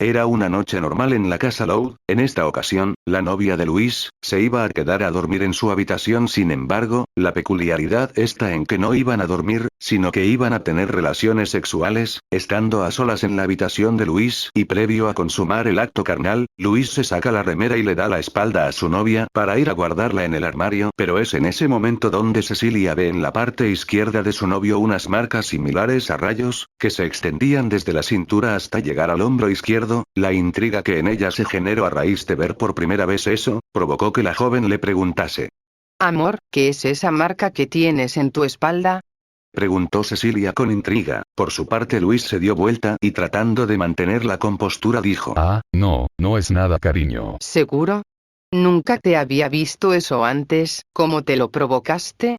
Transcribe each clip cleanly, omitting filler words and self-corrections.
Era una noche normal en la casa Loud. En esta ocasión, la novia de Luis se iba a quedar a dormir en su habitación. Sin embargo, la peculiaridad está en que no iban a dormir, sino que iban a tener relaciones sexuales, estando a solas en la habitación de Luis, y previo a consumar el acto carnal, Luis se saca la remera y le da la espalda a su novia para ir a guardarla en el armario, pero es en ese momento donde Cecilia ve en la parte izquierda de su novio unas marcas similares a rayos, que se extendían desde la cintura hasta llegar al hombro izquierdo. La intriga que en ella se generó a raíz de ver por primera vez eso, provocó que la joven le preguntase. Amor, ¿qué es esa marca que tienes en tu espalda? Preguntó Cecilia con intriga. Por su parte Luis se dio vuelta y tratando de mantener la compostura dijo. No, no es nada, cariño. ¿Seguro? Nunca te había visto eso antes. ¿Cómo te lo provocaste?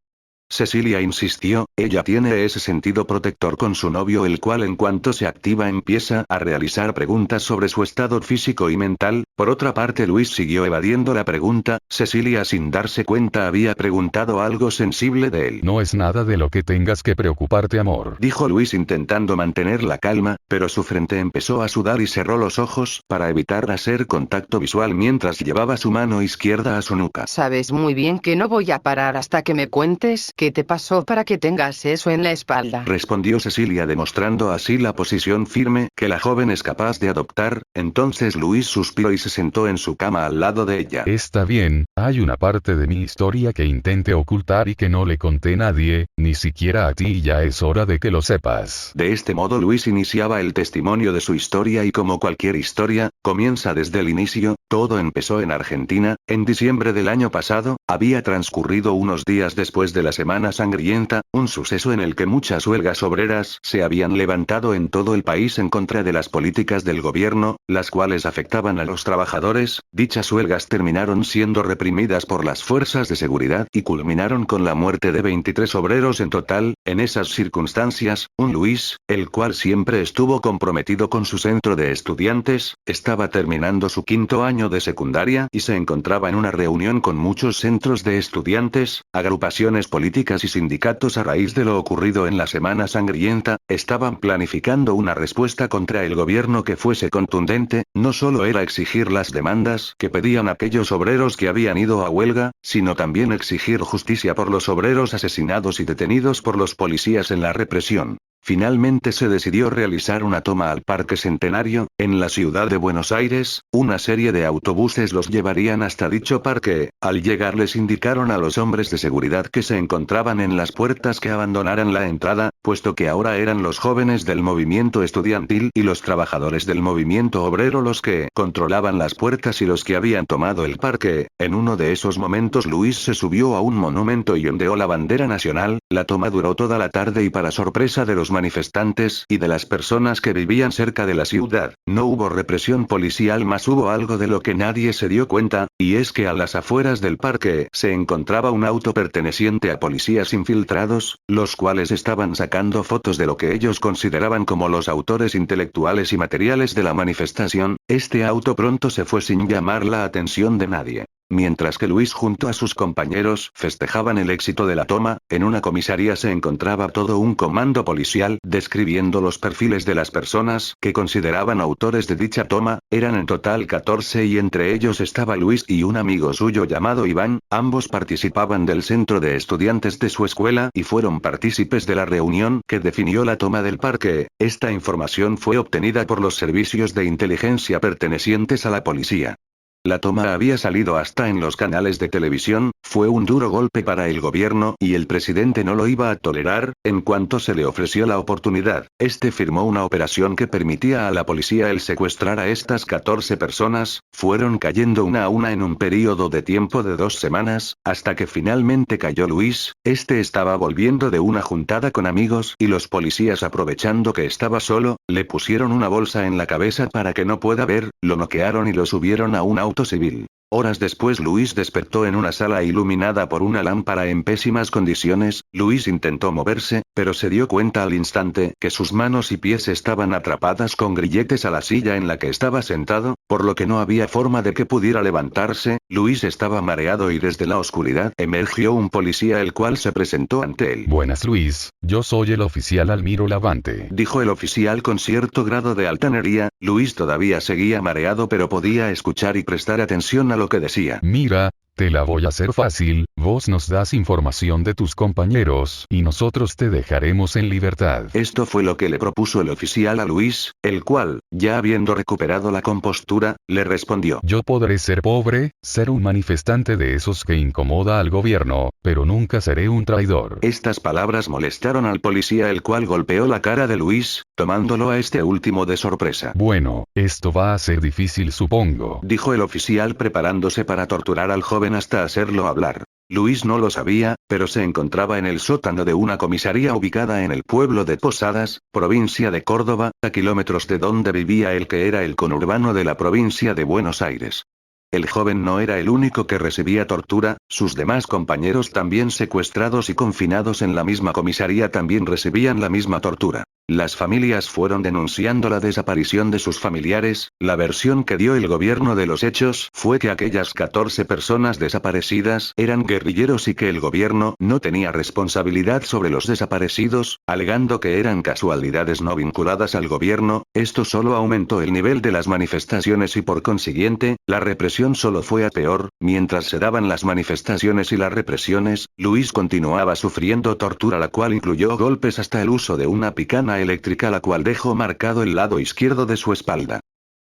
Cecilia insistió, ella tiene ese sentido protector con su novio, el cual en cuanto se activa empieza a realizar preguntas sobre su estado físico y mental. Por otra parte Luis siguió evadiendo la pregunta. Cecilia sin darse cuenta había preguntado algo sensible de él. No es nada de lo que tengas que preocuparte, amor, dijo Luis intentando mantener la calma, pero su frente empezó a sudar y cerró los ojos para evitar hacer contacto visual mientras llevaba su mano izquierda a su nuca. Sabes muy bien que no voy a parar hasta que me cuentes qué te pasó para que tengas eso en la espalda, respondió Cecilia demostrando así la posición firme que la joven es capaz de adoptar. Entonces Luis suspiró y se sentó en su cama al lado de ella. Está bien, hay una parte de mi historia que intenté ocultar y que no le conté a nadie, ni siquiera a ti, y ya es hora de que lo sepas. De este modo Luis iniciaba el testimonio de su historia y como cualquier historia, comienza desde el inicio. Todo empezó en Argentina, en diciembre del año pasado. Había transcurrido unos días después de la Semana Sangrienta, un suceso en el que muchas huelgas obreras se habían levantado en todo el país en contra de las políticas del gobierno, las cuales afectaban a los trabajadores. Dichas huelgas terminaron siendo reprimidas por las fuerzas de seguridad y culminaron con la muerte de 23 obreros en total. En esas circunstancias, un Luis, el cual siempre estuvo comprometido con su centro de estudiantes, estaba terminando su quinto año de secundaria y se encontraba en una reunión con muchos centros de estudiantes, agrupaciones políticas y sindicatos a raíz de lo ocurrido en la Semana Sangrienta. Estaban planificando una respuesta contra el gobierno que fuese contundente. No solo era exigir las demandas que pedían aquellos obreros que habían ido a huelga, sino también exigir justicia por los obreros asesinados y detenidos por los policías en la represión. Finalmente se decidió realizar una toma al Parque Centenario, en la ciudad de Buenos Aires. Una serie de autobuses los llevarían hasta dicho parque. Al llegar les indicaron a los hombres de seguridad que se encontraban en las puertas que abandonaran la entrada, puesto que ahora eran los jóvenes del movimiento estudiantil y los trabajadores del movimiento obrero los que controlaban las puertas y los que habían tomado el parque. En uno de esos momentos Luis se subió a un monumento y ondeó la bandera nacional. La toma duró toda la tarde y para sorpresa de los manifestantes y de las personas que vivían cerca de la ciudad, no hubo represión policial, más hubo algo de lo que nadie se dio cuenta, y es que a las afueras del parque se encontraba un auto perteneciente a policías infiltrados, los cuales estaban sacando fotos de lo que ellos consideraban como los autores intelectuales y materiales de la manifestación. Este auto pronto se fue sin llamar la atención de nadie. Mientras que Luis junto a sus compañeros festejaban el éxito de la toma, en una comisaría se encontraba todo un comando policial describiendo los perfiles de las personas que consideraban autores de dicha toma. Eran en total 14 y entre ellos estaba Luis y un amigo suyo llamado Iván. Ambos participaban del centro de estudiantes de su escuela y fueron partícipes de la reunión que definió la toma del parque. Esta información fue obtenida por los servicios de inteligencia pertenecientes a la policía. La toma había salido hasta en los canales de televisión. Fue un duro golpe para el gobierno y el presidente no lo iba a tolerar. En cuanto se le ofreció la oportunidad, este firmó una operación que permitía a la policía el secuestrar a estas 14 personas. Fueron cayendo una a una en un periodo de tiempo de 2 semanas, hasta que finalmente cayó Luis. Este estaba volviendo de una juntada con amigos y los policías, aprovechando que estaba solo, le pusieron una bolsa en la cabeza para que no pueda ver, lo noquearon y lo subieron a un auto civil. Horas después Luis despertó en una sala iluminada por una lámpara en pésimas condiciones. Luis intentó moverse, pero se dio cuenta al instante que sus manos y pies estaban atrapadas con grilletes a la silla en la que estaba sentado. por lo que no había forma de que pudiera levantarse. Luis estaba mareado y desde la oscuridad emergió un policía el cual se presentó ante él. Buenas Luis, yo soy el oficial Almiro Lavante. Dijo el oficial con cierto grado de altanería. Luis todavía seguía mareado pero podía escuchar y prestar atención a lo que decía. Mira, te la voy a hacer fácil, vos nos das información de tus compañeros y nosotros te dejaremos en libertad. Esto fue lo que le propuso el oficial a Luis, el cual, ya habiendo recuperado la compostura, le respondió. Yo podré ser pobre, ser un manifestante de esos que incomoda al gobierno, pero nunca seré un traidor. Estas palabras molestaron al policía el cual golpeó la cara de Luis, tomándolo a este último de sorpresa. Bueno, esto va a ser difícil supongo. Dijo el oficial preparándose para torturar al joven hasta hacerlo hablar. Luis no lo sabía, pero se encontraba en el sótano de una comisaría ubicada en el pueblo de Posadas, provincia de Córdoba, a kilómetros de donde vivía el que era el conurbano de la provincia de Buenos Aires. El joven no era el único que recibía tortura, sus demás compañeros también secuestrados y confinados en la misma comisaría también recibían la misma tortura. Las familias fueron denunciando la desaparición de sus familiares. La versión que dio el gobierno de los hechos fue que aquellas 14 personas desaparecidas eran guerrilleros y que el gobierno no tenía responsabilidad sobre los desaparecidos, alegando que eran casualidades no vinculadas al gobierno. Esto solo aumentó el nivel de las manifestaciones y por consiguiente, la represión solo fue a peor. Mientras se daban las manifestaciones y las represiones, Luis continuaba sufriendo tortura la cual incluyó golpes hasta el uso de una picana eléctrica la cual dejó marcado el lado izquierdo de su espalda.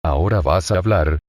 ¿Ahora vas a hablar?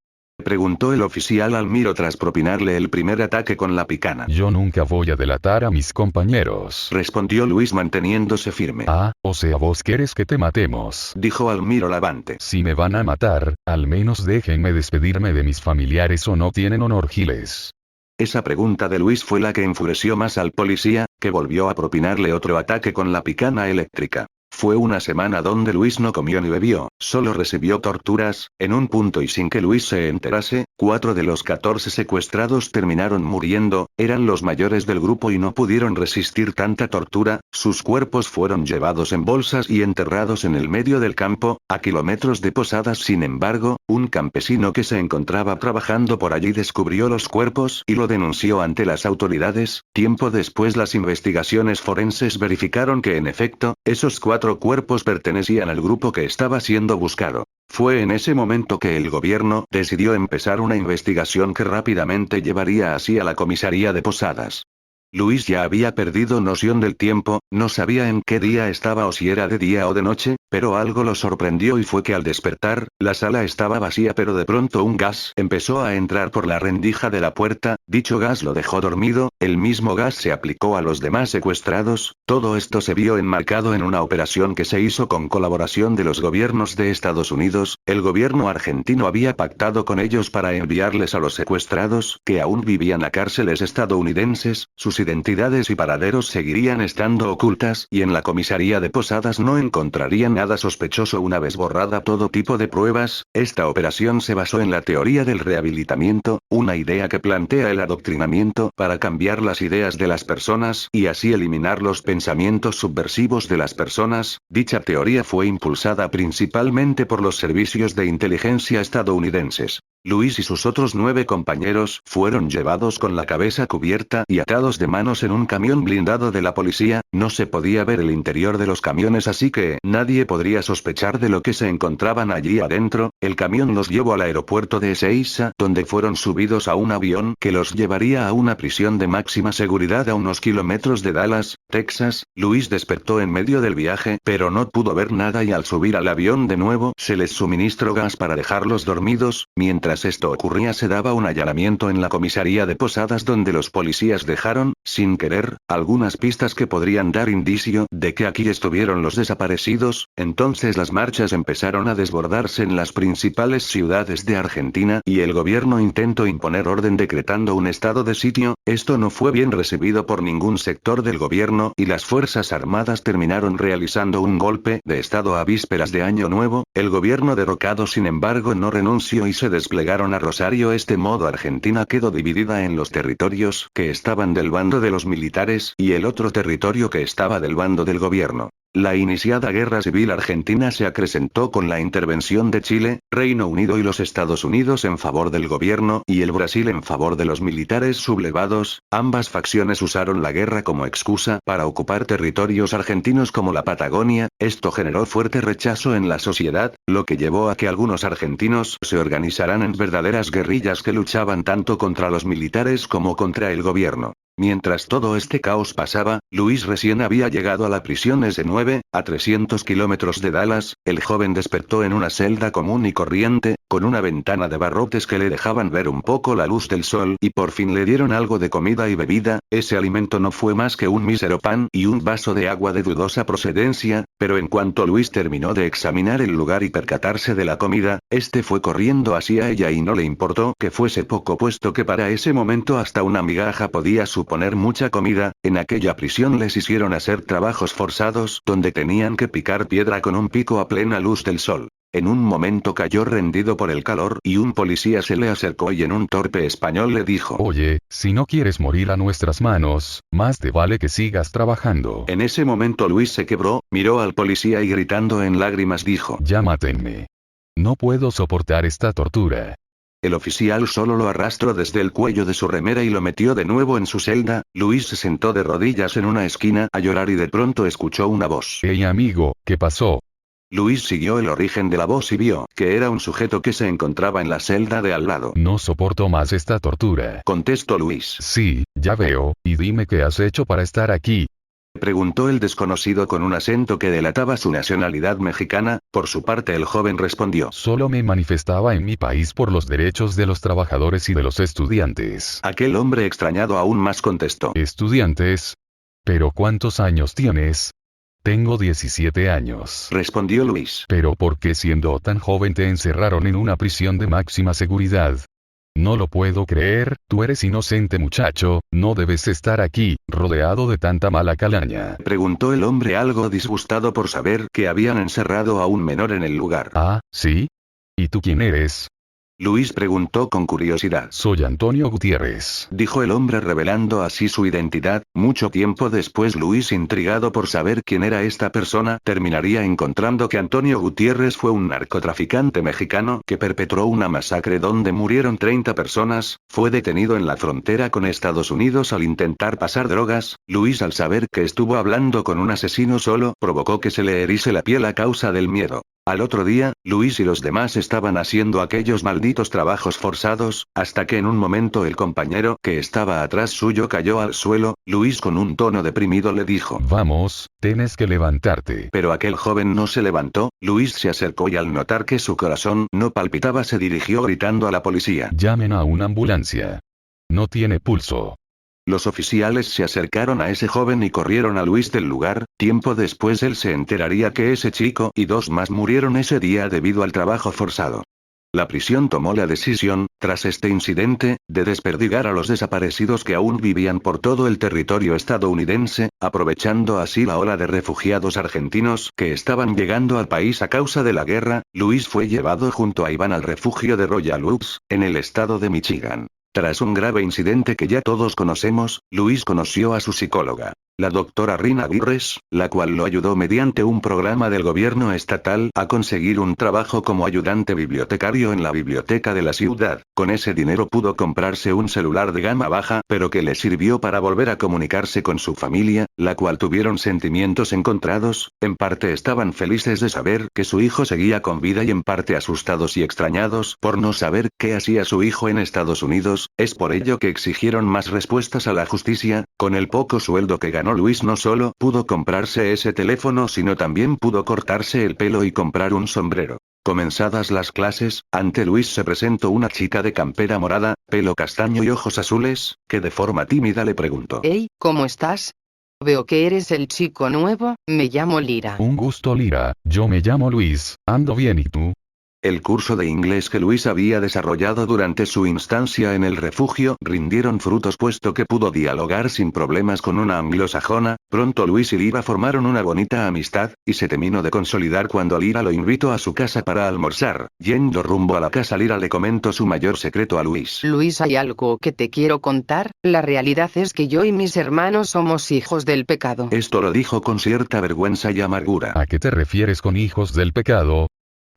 Preguntó el oficial Almiro tras propinarle el primer ataque con la picana. Yo nunca voy a delatar a mis compañeros. Respondió Luis manteniéndose firme. Ah, o sea vos quieres que te matemos. Dijo Almiro Lavante. Si me van a matar, al menos déjenme despedirme de mis familiares o no tienen honor giles. Esa pregunta de Luis fue la que enfureció más al policía, que volvió a propinarle otro ataque con la picana eléctrica. Fue una semana donde Luis no comió ni bebió, solo recibió torturas. En un punto y sin que Luis se enterase, 4 de los 14 secuestrados terminaron muriendo, eran los mayores del grupo y no pudieron resistir tanta tortura. Sus cuerpos fueron llevados en bolsas y enterrados en el medio del campo, a kilómetros de Posadas. Sin embargo, un campesino que se encontraba trabajando por allí descubrió los cuerpos y lo denunció ante las autoridades. Tiempo después las investigaciones forenses verificaron que en efecto, esos 4 cuerpos pertenecían al grupo que estaba siendo buscado. Fue en ese momento que el gobierno decidió empezar una investigación que rápidamente llevaría así a la comisaría de Posadas. Luis ya había perdido noción del tiempo, no sabía en qué día estaba o si era de día o de noche, pero algo lo sorprendió y fue que al despertar, la sala estaba vacía pero de pronto un gas empezó a entrar por la rendija de la puerta. Dicho gas lo dejó dormido, el mismo gas se aplicó a los demás secuestrados. Todo esto se vio enmarcado en una operación que se hizo con colaboración de los gobiernos de Estados Unidos. El gobierno argentino había pactado con ellos para enviarles a los secuestrados, que aún vivían a cárceles estadounidenses. Sus identidades y paraderos seguirían estando ocultas y en la comisaría de Posadas no encontrarían nada sospechoso una vez borrada todo tipo de pruebas. Esta operación se basó en la teoría del rehabilitamiento, una idea que plantea el adoctrinamiento para cambiar las ideas de las personas y así eliminar los pensamientos subversivos de las personas. Dicha teoría fue impulsada principalmente por los servicios de inteligencia estadounidenses. Luis y sus otros 9 compañeros fueron llevados con la cabeza cubierta y atados de manos en un camión blindado de la policía. No se podía ver el interior de los camiones así que nadie podría sospechar de lo que se encontraban allí adentro. El camión los llevó al aeropuerto de Ezeiza, donde fueron subidos a un avión que los llevaría a una prisión de máxima seguridad a unos kilómetros de Dallas, Texas. Luis despertó en medio del viaje, pero no pudo ver nada y al subir al avión de nuevo se les suministró gas para dejarlos dormidos. Mientras esto ocurría se daba un allanamiento en la comisaría de Posadas donde los policías dejaron, sin querer, algunas pistas que podrían dar indicio de que aquí estuvieron los desaparecidos. Entonces las marchas empezaron a desbordarse en las principales ciudades de Argentina y el gobierno intentó imponer orden decretando un estado de sitio. Esto no fue bien recibido por ningún sector del gobierno y las fuerzas armadas terminaron realizando un golpe de estado a vísperas de Año Nuevo. El gobierno derrocado sin embargo no renunció y se desplegaron a Rosario. Este modo Argentina quedó dividida en los territorios que estaban del bando de los militares y el otro territorio que estaba del bando del gobierno. La iniciada Guerra Civil Argentina se acrecentó con la intervención de Chile, Reino Unido y los Estados Unidos en favor del gobierno y el Brasil en favor de los militares sublevados. Ambas facciones usaron la guerra como excusa para ocupar territorios argentinos como la Patagonia. Esto generó fuerte rechazo en la sociedad, lo que llevó a que algunos argentinos se organizaran en verdaderas guerrillas que luchaban tanto contra los militares como contra el gobierno. Mientras todo este caos pasaba, Luis recién había llegado a la prisión S9, a 300 kilómetros de Dallas. El joven despertó en una celda común y corriente, con una ventana de barrotes que le dejaban ver un poco la luz del sol, y por fin le dieron algo de comida y bebida. Ese alimento no fue más que un mísero pan y un vaso de agua de dudosa procedencia, pero en cuanto Luis terminó de examinar el lugar y percatarse de la comida, este fue corriendo hacia ella y no le importó que fuese poco, puesto que para ese momento hasta una migaja podía suponer mucha comida. En aquella prisión les hicieron hacer trabajos forzados donde tenían que picar piedra con un pico a plena luz del sol. En un momento cayó rendido por el calor y un policía se le acercó y en un torpe español le dijo: Oye, si no quieres morir a nuestras manos, más te vale que sigas trabajando. En ese momento Luis se quebró, miró al policía y gritando en lágrimas dijo: Ya mátenme. No puedo soportar esta tortura. El oficial solo lo arrastró desde el cuello de su remera y lo metió de nuevo en su celda. Luis se sentó de rodillas en una esquina a llorar y de pronto escuchó una voz. Hey amigo, ¿qué pasó? Luis siguió el origen de la voz y vio que era un sujeto que se encontraba en la celda de al lado. No soporto más esta tortura. Contestó Luis. Sí, ya veo, y dime qué has hecho para estar aquí. Preguntó el desconocido con un acento que delataba su nacionalidad mexicana. Por su parte el joven respondió: Solo me manifestaba en mi país por los derechos de los trabajadores y de los estudiantes. Aquel hombre extrañado aún más contestó: ¿Estudiantes? ¿Pero cuántos años tienes? Tengo 17 años. Respondió Luis. ¿Pero por qué siendo tan joven te encerraron en una prisión de máxima seguridad? No lo puedo creer, tú eres inocente muchacho, no debes estar aquí, rodeado de tanta mala calaña. Preguntó el hombre algo disgustado por saber que habían encerrado a un menor en el lugar. Ah, ¿sí? ¿Y tú quién eres? Luis preguntó con curiosidad. Soy Antonio Gutiérrez. Dijo el hombre revelando así su identidad. Mucho tiempo después Luis, intrigado por saber quién era esta persona, terminaría encontrando que Antonio Gutiérrez fue un narcotraficante mexicano que perpetró una masacre donde murieron 30 personas. Fue detenido en la frontera con Estados Unidos al intentar pasar drogas. Luis, al saber que estuvo hablando con un asesino solo, provocó que se le erice la piel a causa del miedo. Al otro día, Luis y los demás estaban haciendo aquellos malditos trabajos forzados, hasta que en un momento el compañero que estaba atrás suyo cayó al suelo. Luis con un tono deprimido le dijo: Vamos, tienes que levantarte. Pero aquel joven no se levantó. Luis se acercó y al notar que su corazón no palpitaba se dirigió gritando a la policía: Llamen a una ambulancia. No tiene pulso. Los oficiales se acercaron a ese joven y corrieron a Luis del lugar. Tiempo después él se enteraría que ese chico y dos más murieron ese día debido al trabajo forzado. La prisión tomó la decisión, tras este incidente, de desperdigar a los desaparecidos que aún vivían por todo el territorio estadounidense, aprovechando así la ola de refugiados argentinos que estaban llegando al país a causa de la guerra. Luis fue llevado junto a Iván al refugio de Royal Oaks, en el estado de Michigan. Tras un grave incidente que ya todos conocemos, Luis conoció a su psicóloga, la doctora Rina Aguirres, la cual lo ayudó mediante un programa del gobierno estatal a conseguir un trabajo como ayudante bibliotecario en la biblioteca de la ciudad. Con ese dinero pudo comprarse un celular de gama baja, pero que le sirvió para volver a comunicarse con su familia, la cual tuvieron sentimientos encontrados. En parte estaban felices de saber que su hijo seguía con vida y en parte asustados y extrañados por no saber qué hacía su hijo en Estados Unidos. Es por ello que exigieron más respuestas a la justicia. Con el poco sueldo que ganó Luis no solo pudo comprarse ese teléfono sino también pudo cortarse el pelo y comprar un sombrero. Comenzadas las clases, ante Luis se presentó una chica de campera morada, pelo castaño y ojos azules, que de forma tímida le preguntó: Hey, ¿cómo estás? Veo que eres el chico nuevo, me llamo Lira. Un gusto Lira, yo me llamo Luis, ando bien ¿y tú? El curso de inglés que Luis había desarrollado durante su instancia en el refugio rindieron frutos puesto que pudo dialogar sin problemas con una anglosajona. Pronto Luis y Lyra formaron una bonita amistad, y se terminó de consolidar cuando Lyra lo invitó a su casa para almorzar. Yendo rumbo a la casa, Lyra le comentó su mayor secreto a Luis. Luis, hay algo que te quiero contar. La realidad es que yo y mis hermanos somos hijos del pecado. Esto lo dijo con cierta vergüenza y amargura. ¿A qué te refieres con hijos del pecado?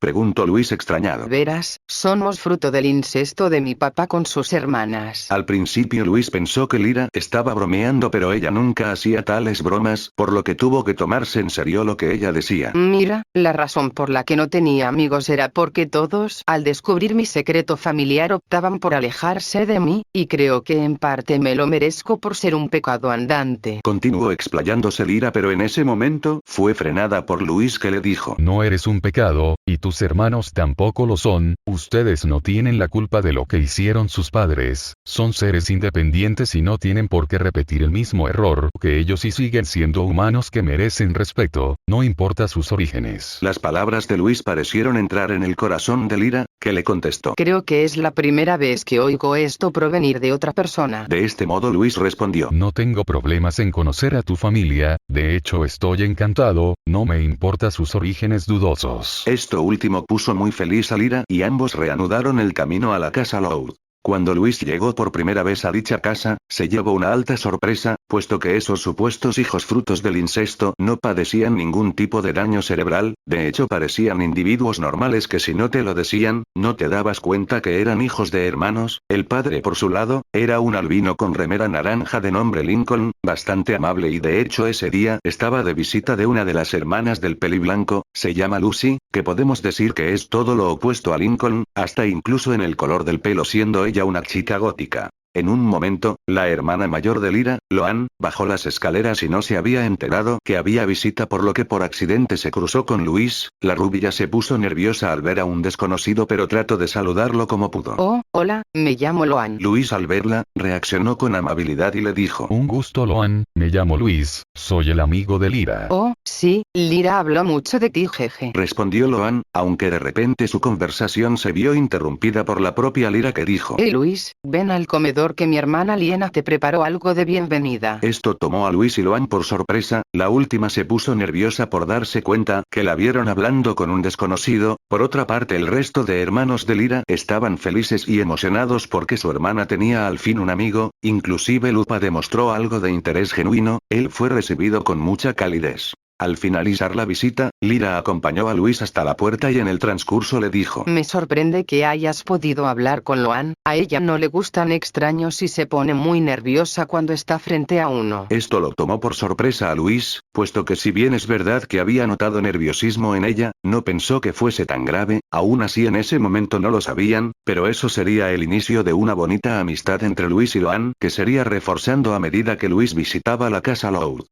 Preguntó Luis extrañado. Verás, somos fruto del incesto de mi papá con sus hermanas. Al principio Luis pensó que Lyra estaba bromeando, pero ella nunca hacía tales bromas, por lo que tuvo que tomarse en serio lo que ella decía. Mira, la razón por la que no tenía amigos era porque todos, al descubrir mi secreto familiar, optaban por alejarse de mí, y creo que en parte me lo merezco por ser un pecado andante. Continuó explayándose Lyra, pero en ese momento fue frenada por Luis, que le dijo: No eres un pecado, y tus hermanos tampoco lo son. Ustedes no tienen la culpa de lo que hicieron sus padres. Son seres independientes y no tienen por qué repetir el mismo error que ellos, y siguen siendo humanos que merecen respeto, no importa sus orígenes. Las palabras de Luis parecieron entrar en el corazón de Lyra, que le contestó: Creo que es la primera vez que oigo esto provenir de otra persona. De este modo Luis respondió: No tengo problemas en conocer a tu familia, de hecho estoy encantado, no me importa sus orígenes dudosos. Esto último puso muy feliz a Lyra, y ambos reanudaron el camino a la casa Loud. Cuando Luis llegó por primera vez a dicha casa, se llevó una alta sorpresa, puesto que esos supuestos hijos frutos del incesto no padecían ningún tipo de daño cerebral. De hecho parecían individuos normales que, si no te lo decían, no te dabas cuenta que eran hijos de hermanos. El padre, por su lado, era un albino con remera naranja de nombre Lincoln, bastante amable, y de hecho ese día estaba de visita de una de las hermanas del peliblanco, se llama Lucy, que podemos decir que es todo lo opuesto a Lincoln, hasta incluso en el color del pelo, siendo ella una chica gótica. En un momento, la hermana mayor de Lyra, Loan, bajó las escaleras y no se había enterado que había visita, por lo que por accidente se cruzó con Luis. La rubia se puso nerviosa al ver a un desconocido, pero trató de saludarlo como pudo. Oh, hola, me llamo Loan. Luis, al verla, reaccionó con amabilidad y le dijo: Un gusto, Loan, me llamo Luis, soy el amigo de Lyra. Oh, sí, Lyra habló mucho de ti, jeje. Respondió Loan, aunque de repente su conversación se vio interrumpida por la propia Lyra, que dijo: Luis, ven al comedor que mi hermana Liena te preparó algo de bienvenida. Esto tomó a Luis y Loan por sorpresa. La última se puso nerviosa por darse cuenta que la vieron hablando con un desconocido. Por otra parte, el resto de hermanos de Lyra estaban felices y emocionados porque su hermana tenía al fin un amigo. Inclusive Lupa demostró algo de interés genuino, él fue recibido con mucha calidez. Al finalizar la visita, Lyra acompañó a Luis hasta la puerta y en el transcurso le dijo: Me sorprende que hayas podido hablar con Loan, a ella no le gustan extraños y se pone muy nerviosa cuando está frente a uno. Esto lo tomó por sorpresa a Luis, puesto que si bien es verdad que había notado nerviosismo en ella, no pensó que fuese tan grave. Aún así en ese momento no lo sabían, pero eso sería el inicio de una bonita amistad entre Luis y Loan, que sería reforzando a medida que Luis visitaba la casa Loud.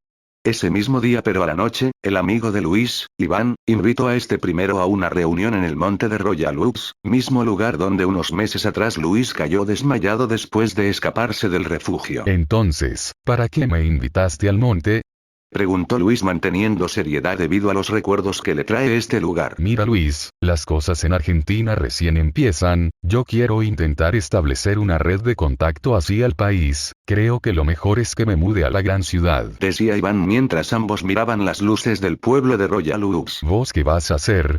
Ese mismo día, pero a la noche, el amigo de Luis, Iván, invitó a este primero a una reunión en el monte de Royal Oaks, mismo lugar donde unos meses atrás Luis cayó desmayado después de escaparse del refugio. Entonces, ¿para qué me invitaste al monte? Preguntó Luis manteniendo seriedad debido a los recuerdos que le trae este lugar. Mira, Luis, las cosas en Argentina recién empiezan, yo quiero intentar establecer una red de contacto hacia el país, creo que lo mejor es que me mude a la gran ciudad. Decía Iván mientras ambos miraban las luces del pueblo de Royal Oaks. ¿Vos qué vas a hacer?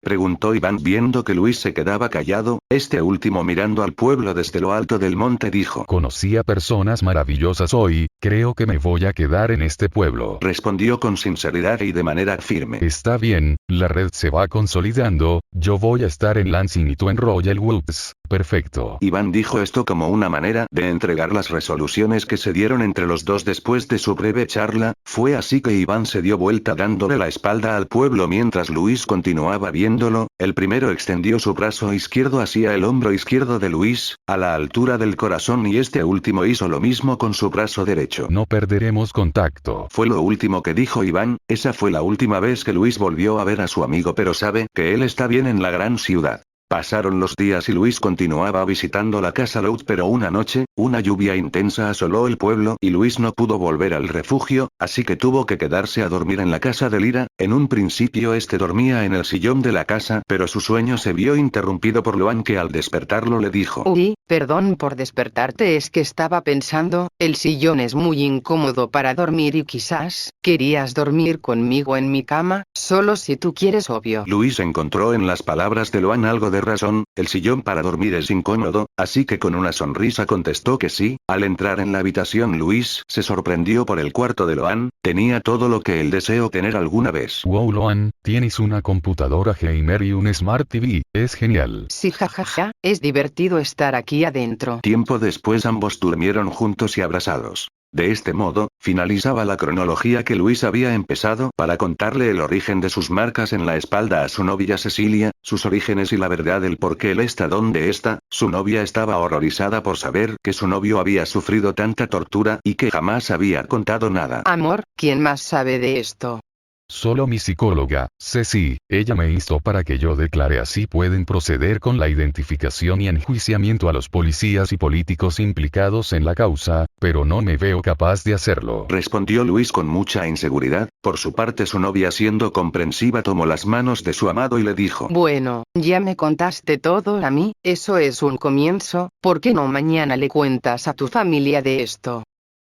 Preguntó Iván viendo que Luis se quedaba callado. Este último, mirando al pueblo desde lo alto del monte, dijo: Conocí a personas maravillosas hoy, creo que me voy a quedar en este pueblo. Respondió con sinceridad y de manera firme. Está bien, la red se va consolidando, yo voy a estar en Lansing y tú en Royal Oaks. Perfecto. Iván dijo esto como una manera de entregar las resoluciones que se dieron entre los dos después de su breve charla. Fue así que Iván se dio vuelta dándole la espalda al pueblo mientras Luis continuaba viéndolo. El primero extendió su brazo izquierdo hacia el hombro izquierdo de Luis, a la altura del corazón, y este último hizo lo mismo con su brazo derecho. No perderemos contacto. Fue lo último que dijo Iván. Esa fue la última vez que Luis volvió a ver a su amigo, pero sabe que él está bien en la gran ciudad. Pasaron los días y Luis continuaba visitando la casa Loud, pero una noche, una lluvia intensa asoló el pueblo y Luis no pudo volver al refugio, así que tuvo que quedarse a dormir en la casa de Lyra. En un principio dormía en el sillón de la casa, pero su sueño se vio interrumpido por Loan, que al despertarlo le dijo: Uy, perdón por despertarte, es que estaba pensando, el sillón es muy incómodo para dormir y quizás, querías dormir conmigo en mi cama, solo si tú quieres, obvio. Luis encontró en las palabras de Loan algo de razón, el sillón para dormir es incómodo, así que con una sonrisa contestó que sí. Al entrar en la habitación, Luis se sorprendió por el cuarto de Loan, tenía todo lo que él deseó tener alguna vez. Wow, Loan, tienes una computadora gamer y un Smart TV, es genial. Sí, jajaja, es divertido estar aquí adentro. Tiempo después ambos durmieron juntos y abrazados. De este modo, finalizaba la cronología que Luis había empezado para contarle el origen de sus marcas en la espalda a su novia Cecilia, sus orígenes y la verdad del por qué él está donde está. Su novia estaba horrorizada por saber que su novio había sufrido tanta tortura y que jamás había contado nada. Amor, ¿quién más sabe de esto? Solo mi psicóloga, Ceci, ella me instó para que yo declare, así pueden proceder con la identificación y enjuiciamiento a los policías y políticos implicados en la causa, pero no me veo capaz de hacerlo. Respondió Luis con mucha inseguridad. Por su parte, su novia, siendo comprensiva, tomó las manos de su amado y le dijo: Bueno, ya me contaste todo a mí, eso es un comienzo, ¿por qué no mañana le cuentas a tu familia de esto?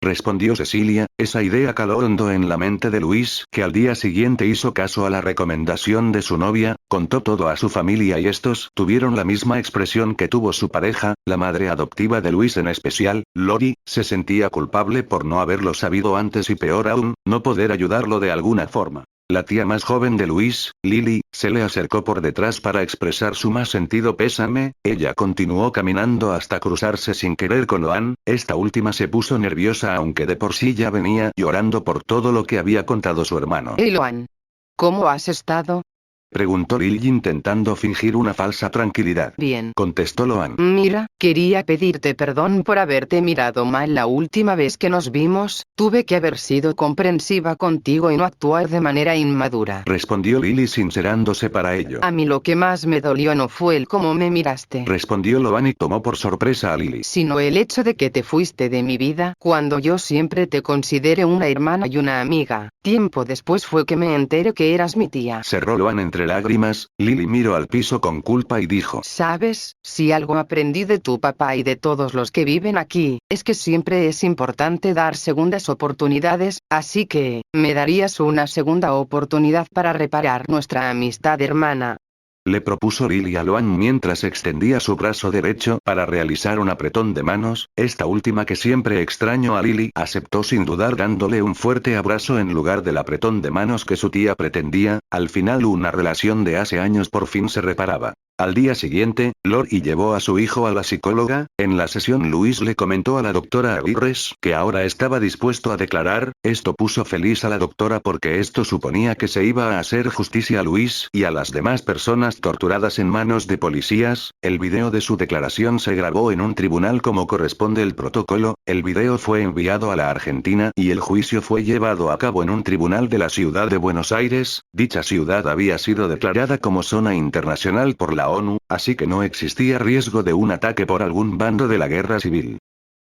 Respondió Cecilia. Esa idea caló hondo en la mente de Luis, que al día siguiente hizo caso a la recomendación de su novia, contó todo a su familia y estos tuvieron la misma expresión que tuvo su pareja, la madre adoptiva de Luis en especial, Lori, se sentía culpable por no haberlo sabido antes y peor aún, no poder ayudarlo de alguna forma. La tía más joven de Luis, Lily, se le acercó por detrás para expresar su más sentido pésame. Ella continuó caminando hasta cruzarse sin querer con Loan. Esta última se puso nerviosa, aunque de por sí ya venía llorando por todo lo que había contado su hermano. Hey Loan, ¿cómo has estado? Preguntó Lily intentando fingir una falsa tranquilidad. Bien, contestó Loan. Mira, quería pedirte perdón por haberte mirado mal la última vez que nos vimos, tuve que haber sido comprensiva contigo y no actuar de manera inmadura. Respondió Lily sincerándose para ello. A mí lo que más me dolió no fue el cómo me miraste. Respondió Loan y tomó por sorpresa a Lily. Sino el hecho de que te fuiste de mi vida, cuando yo siempre te consideré una hermana y una amiga. Tiempo después fue que me enteré que eras mi tía. Cerró Loan entre lágrimas. Lily miró al piso con culpa y dijo: ¿Sabes? Si algo aprendí de tu papá y de todos los que viven aquí, es que siempre es importante dar segundas oportunidades, así que, ¿me darías una segunda oportunidad para reparar nuestra amistad, hermana? Le propuso Lily a Loan mientras extendía su brazo derecho para realizar un apretón de manos. Esta última, que siempre extrañó a Lily, aceptó sin dudar, dándole un fuerte abrazo en lugar del apretón de manos que su tía pretendía. Al final, una relación de hace años por fin se reparaba. Al día siguiente, Lori llevó a su hijo a la psicóloga. En la sesión, Luis le comentó a la doctora Aguirres que ahora estaba dispuesto a declarar. Esto puso feliz a la doctora porque esto suponía que se iba a hacer justicia a Luis y a las demás personas torturadas en manos de policías. El video de su declaración se grabó en un tribunal como corresponde el protocolo. El video fue enviado a la Argentina y el juicio fue llevado a cabo en un tribunal de la ciudad de Buenos Aires. Dicha ciudad había sido declarada como zona internacional por la ONU, así que no existía riesgo de un ataque por algún bando de la guerra civil.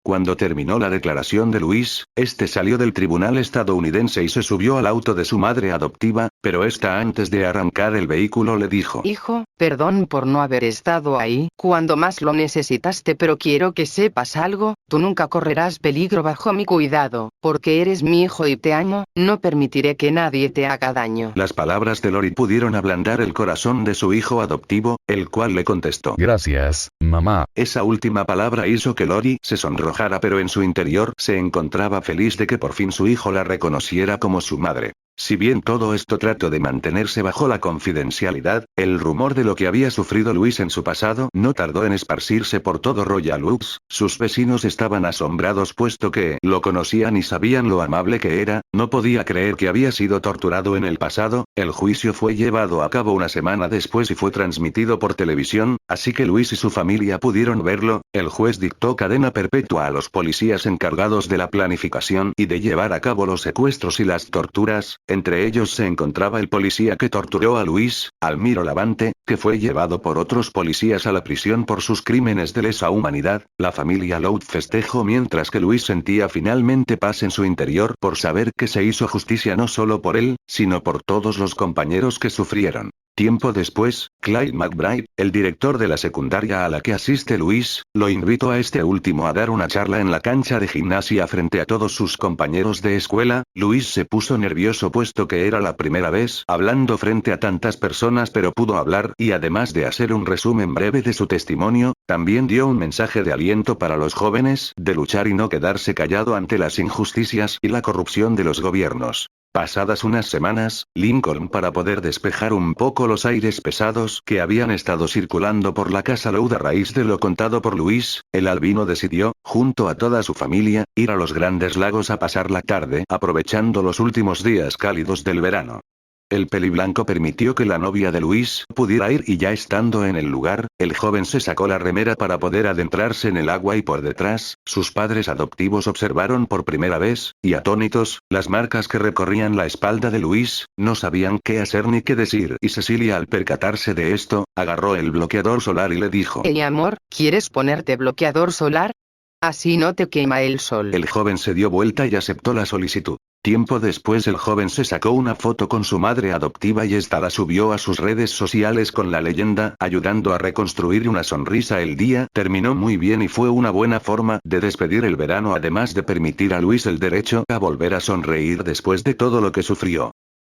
Cuando terminó la declaración de Luis, este salió del tribunal estadounidense y se subió al auto de su madre adoptiva, pero esta, antes de arrancar el vehículo, le dijo: Hijo, perdón por no haber estado ahí cuando más lo necesitaste, pero quiero que sepas algo, tú nunca correrás peligro bajo mi cuidado, porque eres mi hijo y te amo, no permitiré que nadie te haga daño. Las palabras de Lori pudieron ablandar el corazón de su hijo adoptivo, el cual le contestó: Gracias, mamá. Esa última palabra hizo que Lori se sonrojara, pero en su interior se encontraba feliz de que por fin su hijo la reconociera como su madre. Si bien todo esto trató de mantenerse bajo la confidencialidad, el rumor de lo que había sufrido Luis en su pasado no tardó en esparcirse por todo Royal Oaks. Sus vecinos estaban asombrados puesto que lo conocían y sabían lo amable que era. No podía creer que había sido torturado en el pasado. El juicio fue llevado a cabo una semana después y fue transmitido por televisión, así que Luis y su familia pudieron verlo. El juez dictó cadena perpetua a los policías encargados de la planificación y de llevar a cabo los secuestros y las torturas. Entre ellos se encontraba el policía que torturó a Luis, Almiro Lavante, que fue llevado por otros policías a la prisión por sus crímenes de lesa humanidad. La familia Loud festejó mientras que Luis sentía finalmente paz en su interior por saber que se hizo justicia no solo por él, sino por todos los compañeros que sufrieron. Tiempo después, Clyde McBride, el director de la secundaria a la que asiste Luis, lo invitó a este último a dar una charla en la cancha de gimnasia frente a todos sus compañeros de escuela. Luis se puso nervioso puesto que era la primera vez hablando frente a tantas personas, pero pudo hablar y además de hacer un resumen breve de su testimonio, también dio un mensaje de aliento para los jóvenes de luchar y no quedarse callado ante las injusticias y la corrupción de los gobiernos. Pasadas unas semanas, Lincoln, para poder despejar un poco los aires pesados que habían estado circulando por la casa Loud a raíz de lo contado por Luis, el albino decidió, junto a toda su familia, ir a los Grandes Lagos a pasar la tarde, aprovechando los últimos días cálidos del verano. El peliblanco permitió que la novia de Luis pudiera ir y ya estando en el lugar, el joven se sacó la remera para poder adentrarse en el agua y por detrás, sus padres adoptivos observaron por primera vez, y atónitos, las marcas que recorrían la espalda de Luis, no sabían qué hacer ni qué decir y Cecilia al percatarse de esto, agarró el bloqueador solar y le dijo: Hey amor, ¿quieres ponerte bloqueador solar? Así no te quema el sol. El joven se dio vuelta y aceptó la solicitud. Tiempo después el joven se sacó una foto con su madre adoptiva y esta la subió a sus redes sociales con la leyenda, ayudando a reconstruir una sonrisa. El día terminó muy bien y fue una buena forma de despedir el verano, además de permitir a Luis el derecho a volver a sonreír después de todo lo que sufrió.